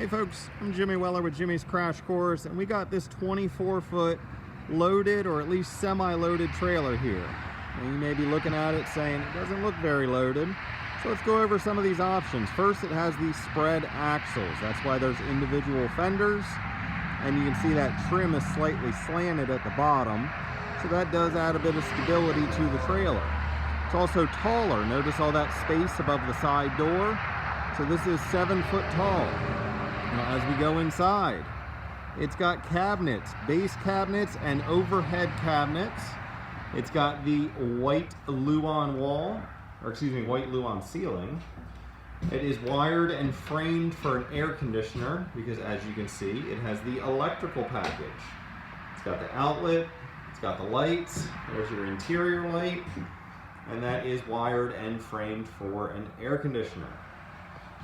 Hey folks, I'm Jimmy Weller with Jimmy's Crash Course, and we got this 24-foot loaded or at least semi-loaded trailer here. And you may be looking at it saying it doesn't look very loaded. So let's go over some of these options. First, it has these spread axles. That's why there's individual fenders, and you can see that trim is slightly slanted at the bottom. So that does add a bit of stability to the trailer. It's also taller. Notice all that space above the side door. So this is 7 foot tall. Now, as we go inside, it's got cabinets, base cabinets and overhead cabinets. It's got the white luan wall, or excuse me, white luan ceiling. It is wired and framed for an air conditioner because, as you can see, it has the electrical package. It's got the outlet, it's got the lights, there's your interior light, and that is wired and framed for an air conditioner.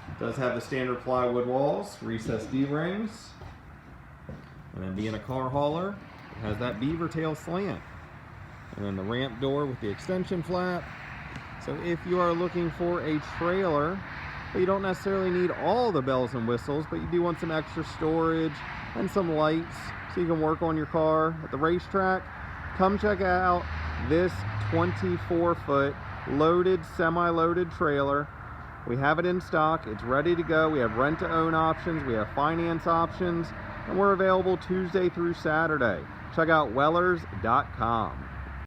It does have the standard plywood walls, recessed D-rings, and then being a car hauler, it has that beaver tail slant. And then the ramp door with the extension flap. So if you are looking for a trailer, but you don't necessarily need all the bells and whistles, but you do want some extra storage and some lights so you can work on your car at the racetrack, come check out this 24-foot loaded, semi-loaded trailer. We have it in stock, it's ready to go. We have rent-to-own options, we have finance options, and we're available Tuesday through Saturday. Check out wellers.com.